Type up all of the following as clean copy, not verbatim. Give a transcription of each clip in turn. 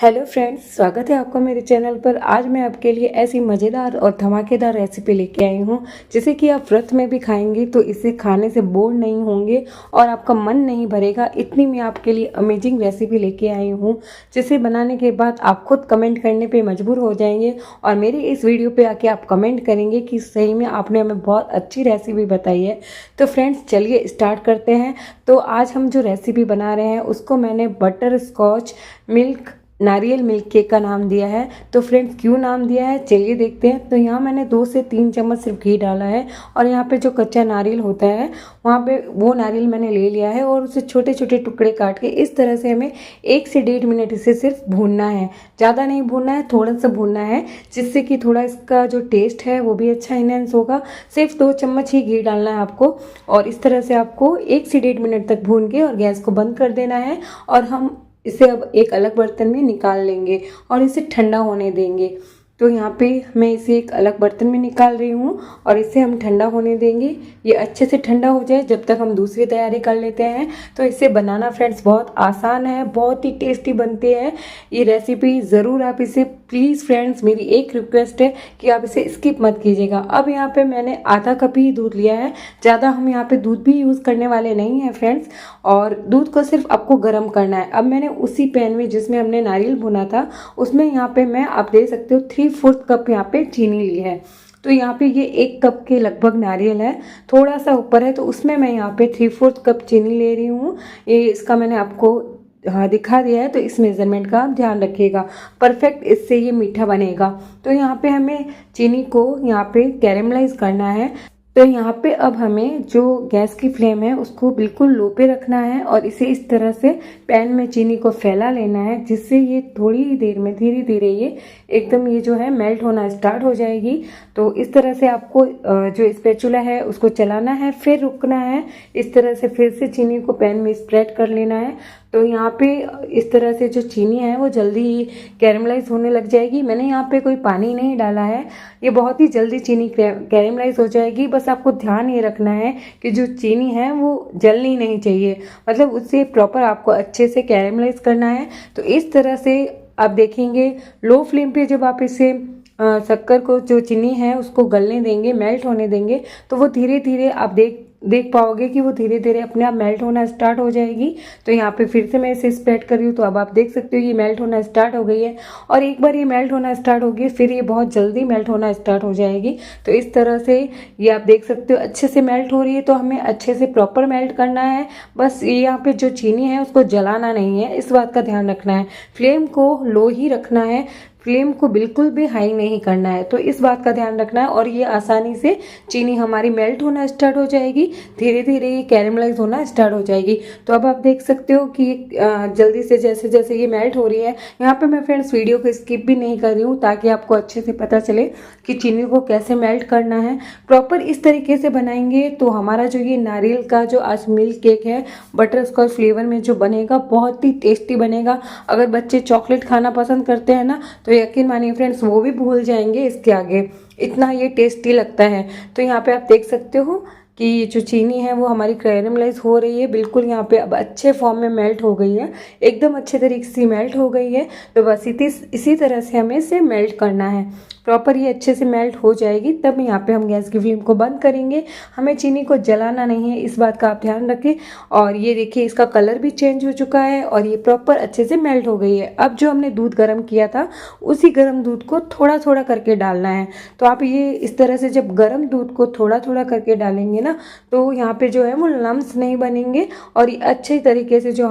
Hello friends, स्वागत है आपका मेरे चैनल पर। आज मैं आपके लिए ऐसी मज़ेदार और धमाकेदार रेसिपी लेके आई हूँ जिसे कि आप व्रत में भी खाएंगे तो इसे खाने से बोर नहीं होंगे और आपका मन नहीं भरेगा। इतनी मैं आपके लिए अमेजिंग रेसिपी लेके आई हूँ जिसे बनाने के बाद आप खुद कमेंट करने पे मजबूर हो जाएंगे और मेरे इस वीडियो पे आके आप कमेंट करेंगे कि सही में आपने हमें बहुत अच्छी रेसिपी बताई है। तो फ्रेंड्स चलिए स्टार्ट करते हैं। तो आज हम जो रेसिपी बना रहे हैं उसको मैंने बटर स्कॉच मिल्क नारियल मिल्क केक का नाम दिया है। तो फ्रेंड्स क्यों नाम दिया है चलिए देखते हैं। तो यहाँ मैंने 2 से 3 चम्मच सिर्फ घी डाला है और यहाँ पे जो कच्चा नारियल होता है वहाँ पे वो नारियल मैंने ले लिया है और उसे छोटे छोटे टुकड़े काट के इस तरह से हमें 1 से 1.5 मिनट इसे सिर्फ भूनना है। ज़्यादा नहीं भूनना है, थोड़ा सा भूनना है जिससे कि थोड़ा इसका जो टेस्ट है वो भी अच्छा इनहेंस होगा। सिर्फ 2 चम्मच ही घी डालना है आपको और इस तरह से आपको 1 से 1.5 मिनट तक भून के और गैस को बंद कर देना है। और हम इसे अब एक अलग बर्तन में निकाल लेंगे और इसे ठंडा होने देंगे। तो यहाँ पे मैं इसे एक अलग बर्तन में निकाल रही हूँ और इसे हम ठंडा होने देंगे। ये अच्छे से ठंडा हो जाए जब तक हम दूसरी तैयारी कर लेते हैं। तो इसे बनाना फ्रेंड्स बहुत आसान है, बहुत ही टेस्टी बनती है ये रेसिपी। ज़रूर आप इसे प्लीज़ फ्रेंड्स, मेरी एक रिक्वेस्ट है कि आप इसे स्किप मत कीजिएगा। अब यहाँ पे मैंने आधा कप ही दूध लिया है, ज़्यादा हम यहाँ पे दूध भी यूज़ करने वाले नहीं हैं फ्रेंड्स। और दूध को सिर्फ आपको गर्म करना है। अब मैंने उसी पैन में जिसमें हमने नारियल भुना था उसमें यहाँ पे मैं, आप देख सकते हो, 3/4 कप यहाँ पे चीनी ली है। तो यहाँ पे ये 1 कप के लगभग नारियल है, थोड़ा सा ऊपर है, तो उसमें मैं यहाँ पे 3/4 कप चीनी ले रही हूँ। ये इसका मैंने आपको दिखा दिया है, तो इस मेज़रमेंट का आप ध्यान रखिएगा। परफेक्ट इससे ये मीठा बनेगा। तो यहाँ पे हमें चीनी को यहाँ पे कैरेमलाइज करना है। तो यहाँ पे अब हमें जो गैस की फ्लेम है उसको बिल्कुल लो पे रखना है और इसे इस तरह से पैन में चीनी को फैला लेना है जिससे ये थोड़ी ही देर में धीरे धीरे ये एकदम ये जो है मेल्ट होना स्टार्ट हो जाएगी। तो इस तरह से आपको जो स्पैचुला है उसको चलाना है, फिर रुकना है, इस तरह से फिर से चीनी को पैन में स्प्रेड कर लेना है। तो यहाँ पे इस तरह से जो चीनी है वो जल्दी ही कैरेमलाइज होने लग जाएगी। मैंने यहाँ पे कोई पानी नहीं डाला है, ये बहुत ही जल्दी चीनी कैरेमलाइज हो जाएगी। बस आपको ध्यान ये रखना है कि जो चीनी है वो जलनी नहीं चाहिए, मतलब उससे प्रॉपर आपको अच्छे से कैरेमलाइज करना है। तो इस तरह से आप देखेंगे लो फ्लेम पे जब आप इसे शक्कर को, जो चीनी है उसको गलने देंगे, मेल्ट होने देंगे, तो वो धीरे धीरे आप देख पाओगे कि वो धीरे धीरे अपने आप मेल्ट होना स्टार्ट हो जाएगी। तो यहाँ पे फिर से मैं इसे स्प्रेड कर रही हूँ, तो अब आप देख सकते हो ये मेल्ट होना स्टार्ट हो गई है। और एक बार ये मेल्ट होना स्टार्ट होगी फिर ये बहुत जल्दी मेल्ट होना स्टार्ट हो जाएगी। तो इस तरह से ये आप देख सकते हो अच्छे से मेल्ट हो रही है। तो हमें अच्छे से प्रॉपर मेल्ट करना है। बस ये यहाँ पे जो चीनी है उसको जलाना नहीं है, इस बात का ध्यान रखना है। फ्लेम को लो ही रखना है, फ्लेम को बिल्कुल भी हाई नहीं करना है। तो इस बात का ध्यान रखना है और ये आसानी से चीनी हमारी मेल्ट होना स्टार्ट हो जाएगी, धीरे धीरे ये कैरेमलाइज होना स्टार्ट हो जाएगी। तो अब आप देख सकते हो कि जल्दी से जैसे जैसे ये मेल्ट हो रही है। यहाँ पे मैं फ्रेंड्स वीडियो को स्किप भी नहीं कर रही हूँ ताकि आपको अच्छे से पता चले कि चीनी को कैसे मेल्ट करना है। प्रॉपर इस तरीके से बनाएंगे तो हमारा जो ये नारियल का जो आज मिल्क केक है बटर स्कॉच फ्लेवर में जो बनेगा बहुत ही टेस्टी बनेगा। अगर बच्चे चॉकलेट खाना पसंद करते हैं ना तो यकीन मानिए फ्रेंड्स वो भी भूल जाएंगे इसके आगे, इतना ये टेस्टी लगता है। तो यहाँ पे आप देख सकते हो कि ये जो चीनी है वो हमारी कैरेमलाइज हो रही है, बिल्कुल यहाँ पे अब अच्छे फॉर्म में मेल्ट हो गई है, एकदम अच्छे तरीके से मेल्ट हो गई है। तो बस इसी तरह से हमें इसे मेल्ट करना है। प्रॉपर ये अच्छे से मेल्ट हो जाएगी तब यहाँ पे हम गैस की फ्लेम को बंद करेंगे। हमें चीनी को जलाना नहीं है, इस बात का आप ध्यान रखें। और ये देखिए इसका कलर भी चेंज हो चुका है और ये प्रॉपर अच्छे से मेल्ट हो गई है। अब जो हमने दूध गर्म किया था उसी गर्म दूध को थोड़ा थोड़ा करके डालना है। तो आप ये इस तरह से जब गर्म दूध को थोड़ा थोड़ा करके डालेंगे ना तो यहाँ पे जो है वो लम्स नहीं बनेंगे और ये अच्छे तरीके से जो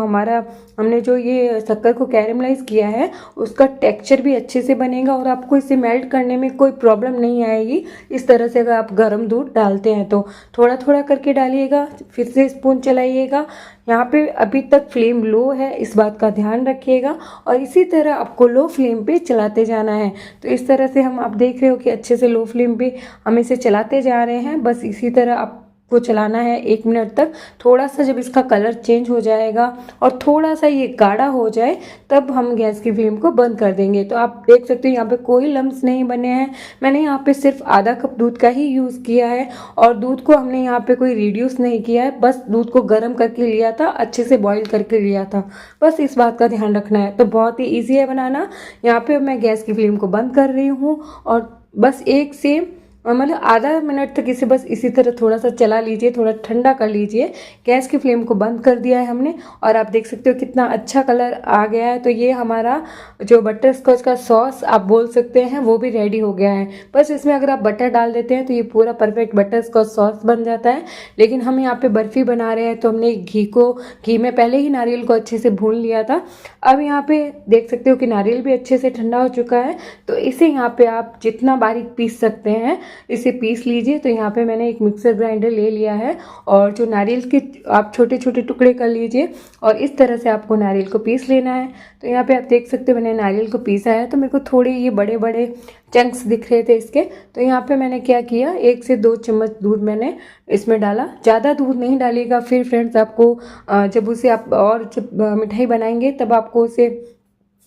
हमने जो ये शक्कर को कैरेमलाइज किया है उसका टेक्सचर भी अच्छे से बनेगा और आपको इसे मेल्ट करने में कोई प्रॉब्लम नहीं आएगी। इस तरह से अगर आप गर्म दूध डालते हैं तो थोड़ा थोड़ा करके डालिएगा, फिर से स्पून चलाइएगा। यहाँ पे अभी तक फ्लेम लो है, इस बात का ध्यान रखिएगा और इसी तरह आपको लो फ्लेम पे चलाते जाना है। तो इस तरह से आप देख रहे हो कि अच्छे से लो फ्लेम पे हम इसे चलाते जा रहे हैं। बस इसी तरह आप को चलाना है 1 मिनट तक। थोड़ा सा जब इसका कलर चेंज हो जाएगा और थोड़ा सा ये गाढ़ा हो जाए तब हम गैस की फ्लेम को बंद कर देंगे। तो आप देख सकते हो यहाँ पे कोई लम्स नहीं बने हैं। मैंने यहाँ पे सिर्फ आधा कप दूध का ही यूज़ किया है और दूध को हमने यहाँ पे कोई रिड्यूस नहीं किया है, बस दूध को गर्म करके लिया था, अच्छे से बॉईल करके लिया था। बस इस बात का ध्यान रखना है। तो बहुत ही ईजी है बनाना। यहाँ पे मैं गैस की फ्लेम को बंद कर रही हूँ और बस 1 से मतलब आधा मिनट तक इसे बस इसी तरह थोड़ा सा चला लीजिए, थोड़ा ठंडा कर लीजिए। गैस की फ्लेम को बंद कर दिया है हमने और आप देख सकते हो कितना अच्छा कलर आ गया है। तो ये हमारा जो बटर स्कॉच का सॉस आप बोल सकते हैं वो भी रेडी हो गया है। बस इसमें अगर आप बटर डाल देते हैं तो ये पूरा परफेक्ट बटर स्कॉच सॉस बन जाता है। लेकिन हम यहाँ पे बर्फ़ी बना रहे हैं तो हमने घी में पहले ही नारियल को अच्छे से भून लिया था। अब यहाँ पे देख सकते हो कि नारियल भी अच्छे से ठंडा हो चुका है। तो इसे यहाँ पे आप जितना बारीक पीस सकते हैं इसे पीस लीजिए। तो यहाँ पे मैंने एक मिक्सर ग्राइंडर ले लिया है और जो नारियल के आप छोटे छोटे टुकड़े कर लीजिए और इस तरह से आपको नारियल को पीस लेना है। तो यहाँ पे आप देख सकते हो मैंने नारियल को पीसा है। तो मेरे को थोड़े ये बड़े बड़े चंक्स दिख रहे थे इसके। तो यहाँ पे मैंने क्या किया, 1 से 2 चम्मच दूध मैंने इसमें डाला। ज़्यादा दूध नहीं डालिएगा, फिर फ्रेंड्स आपको जब उसे आप और जब मिठाई बनाएंगे तब आपको उसे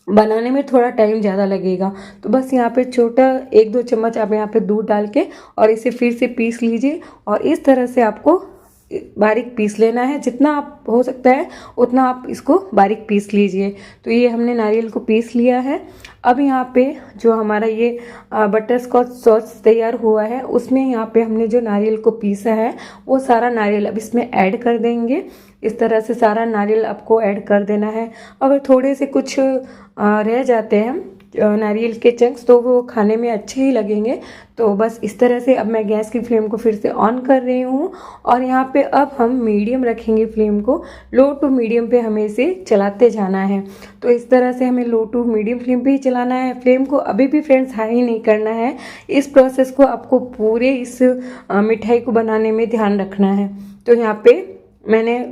बनाने में थोड़ा टाइम ज़्यादा लगेगा। तो बस यहाँ पे छोटा 1-2 चम्मच आप यहाँ पे दूध डाल के और इसे फिर से पीस लीजिए और इस तरह से आपको बारीक पीस लेना है। जितना आप हो सकता है उतना आप इसको बारीक पीस लीजिए। तो ये हमने नारियल को पीस लिया है। अब यहाँ पे जो हमारा ये बटर स्कॉच सॉस तैयार हुआ है उसमें यहाँ पे हमने जो नारियल को पीसा है वो सारा नारियल अब इसमें ऐड कर देंगे। इस तरह से सारा नारियल आपको ऐड कर देना है। अगर थोड़े से कुछ रह जाते हैं नारियल के चंक्स तो वो खाने में अच्छे ही लगेंगे। तो बस इस तरह से अब मैं गैस की फ्लेम को फिर से ऑन कर रही हूँ और यहाँ पे अब हम मीडियम रखेंगे फ्लेम को। लो टू मीडियम पे हमें इसे चलाते जाना है। तो इस तरह से हमें लो टू मीडियम फ्लेम पे ही चलाना है। फ्लेम को अभी भी फ्रेंड्स हाई नहीं करना है। इस प्रोसेस को आपको पूरे इस मिठाई को बनाने में ध्यान रखना है। तो यहाँ पे मैंने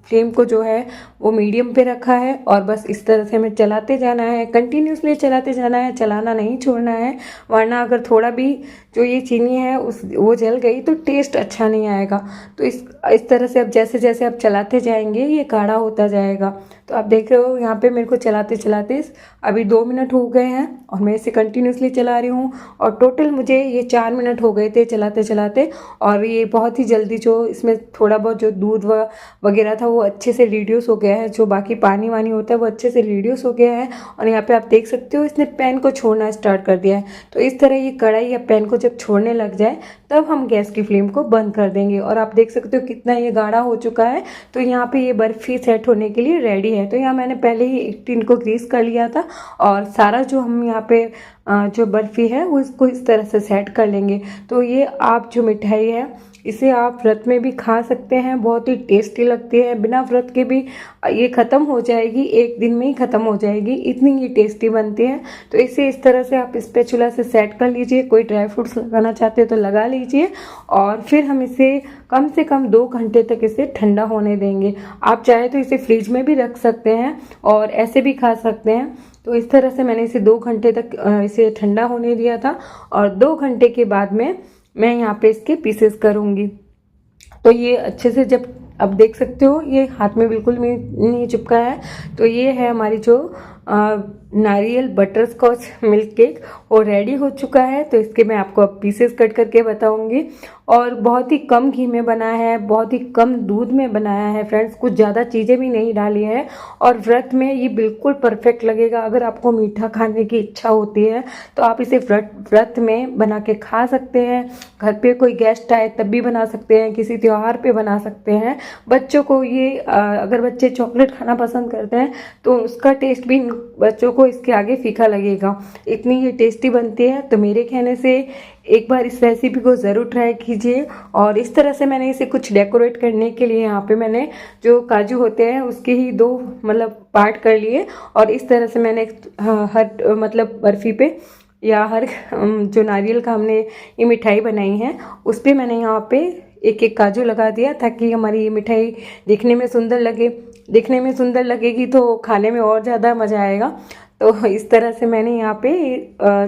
फ्लेम को जो है वो मीडियम पे रखा है और बस इस तरह से हमें चलाते जाना है, कंटिन्यूसली चलाते जाना है, चलाना नहीं छोड़ना है। वरना अगर थोड़ा भी जो ये चीनी है वो जल गई तो टेस्ट अच्छा नहीं आएगा। तो इस तरह से अब जैसे जैसे आप चलाते जाएंगे ये गाढ़ा होता जाएगा। तो आप देख रहे हो यहाँ पे मेरे को चलाते चलाते अभी 2 मिनट हो गए हैं और मैं इसे कंटिन्यूसली चला रही हूँ और टोटल मुझे ये 4 मिनट हो गए थे चलाते चलाते। और ये बहुत ही जल्दी जो इसमें थोड़ा बहुत जो दूध वगैरह था वो अच्छे से रिड्यूस हो गया है, जो बाकी पानी वानी होता है वो अच्छे से रिड्यूस हो गया है। और यहाँ पे आप देख सकते हो इसने पैन को छोड़ना स्टार्ट कर दिया है। तो इस तरह ये कढ़ाई या पैन को जब छोड़ने लग जाए तब हम गैस की फ्लेम को बंद कर देंगे। और आप देख सकते हो कितना ये गाढ़ा हो चुका है। तो यहाँ पे ये बर्फ़ी सेट होने के लिए रेडी है। तो यहाँ मैंने पहले ही एक टिन को ग्रीस कर लिया था और सारा जो हम यहाँ पे जो बर्फ़ी है वो इसको इस तरह से सेट कर लेंगे। तो ये आप जो मिठाई है इसे आप व्रत में भी खा सकते हैं, बहुत ही टेस्टी लगती है। बिना व्रत के भी ये ख़त्म हो जाएगी, 1 दिन में ही ख़त्म हो जाएगी, इतनी ये टेस्टी बनती है। तो इसे इस तरह से आप स्पैचुला से सेट कर लीजिए। कोई ड्राई फ्रूट्स लगाना चाहते हो तो लगा लीजिए और फिर हम इसे कम से कम 2 घंटे तक इसे ठंडा होने देंगे। आप चाहे तो इसे फ्रिज में भी रख सकते हैं और ऐसे भी खा सकते हैं। तो इस तरह से मैंने इसे 2 घंटे तक इसे ठंडा होने दिया था और 2 घंटे के बाद में मैं यहाँ पे इसके पीसेस करूँगी। तो ये अच्छे से जब अब देख सकते हो ये हाथ में बिल्कुल भी नहीं चिपका है। तो ये है हमारी जो नारियल बटर स्कॉच मिल्क केक वो रेडी हो चुका है। तो इसके मैं आपको अब पीसेस कट करके बताऊंगी। और बहुत ही कम घी में बना है, बहुत ही कम दूध में बनाया है फ्रेंड्स, कुछ ज़्यादा चीज़ें भी नहीं डाली है। और व्रत में ये बिल्कुल परफेक्ट लगेगा। अगर आपको मीठा खाने की इच्छा होती है तो आप इसे व्रत में बना के खा सकते हैं। घर पे कोई गेस्ट आए तब भी बना सकते हैं, किसी त्यौहार पे बना सकते हैं। बच्चों को ये अगर बच्चे चॉकलेट खाना पसंद करते हैं तो उसका टेस्ट भी बच्चों को इसके आगे फीका लगेगा, इतनी ये टेस्टी बनती है। तो मेरे कहने से एक बार इस रेसिपी को ज़रूर ट्राई कीजिए। और इस तरह से मैंने इसे कुछ डेकोरेट करने के लिए यहाँ पे मैंने जो काजू होते हैं उसके ही 2 मतलब पार्ट कर लिए और इस तरह से मैंने हर मतलब बर्फ़ी पे या हर जो नारियल का हमने ये मिठाई बनाई है उस पर मैंने यहाँ पे एक एक काजू लगा दिया ताकि हमारी ये मिठाई दिखने में सुंदर लगे। दिखने में सुंदर लगेगी तो खाने में और ज़्यादा मज़ा आएगा। तो इस तरह से मैंने यहाँ पे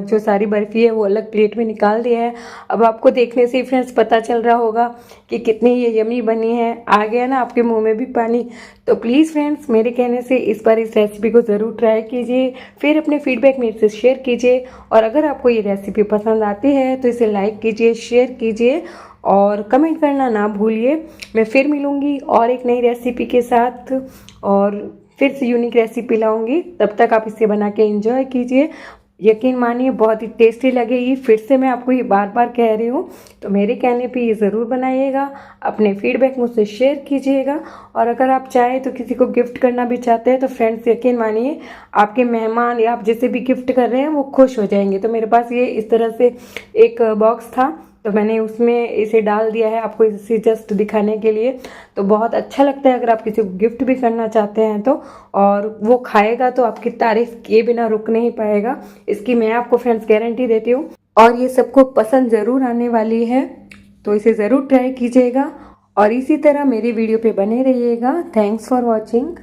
जो सारी बर्फ़ी है वो अलग प्लेट में निकाल दिया है। अब आपको देखने से ही फ्रेंड्स पता चल रहा होगा कि कितनी ये यमी बनी है। आ गया ना आपके मुंह में भी पानी। तो प्लीज़ फ्रेंड्स मेरे कहने से इस बार इस रेसिपी को ज़रूर ट्राई कीजिए, फिर अपने फीडबैक मेरे से शेयर कीजिए। और अगर आपको ये रेसिपी पसंद आती है तो इसे लाइक कीजिए, शेयर कीजिए और कमेंट करना ना भूलिए। मैं फिर मिलूँगी और एक नई रेसिपी के साथ और फिर से यूनिक रेसिपी लाऊंगी। तब तक आप इसे बना के एंजॉय कीजिए। यकीन मानिए बहुत ही टेस्टी लगेगी। फिर से मैं आपको ये बार बार कह रही हूँ, तो मेरे कहने पे ये ज़रूर बनाइएगा। अपने फीडबैक मुझसे शेयर कीजिएगा और अगर आप चाहें तो किसी को गिफ्ट करना भी चाहते हैं तो फ्रेंड्स यकीन मानिए आपके मेहमान या आप जिसे भी गिफ्ट कर रहे हैं वो खुश हो जाएंगे। तो मेरे पास ये इस तरह से एक बॉक्स था तो मैंने उसमें इसे डाल दिया है आपको इसे जस्ट दिखाने के लिए। तो बहुत अच्छा लगता है अगर आप किसी को गिफ्ट भी करना चाहते हैं तो, और वो खाएगा तो आपकी तारीफ किए बिना रुक नहीं पाएगा। इसकी मैं आपको फ्रेंड्स गारंटी देती हूँ और ये सबको पसंद ज़रूर आने वाली है। तो इसे ज़रूर ट्राई कीजिएगा और इसी तरह मेरी वीडियो पे बने रहिएगा। Thanks for watching.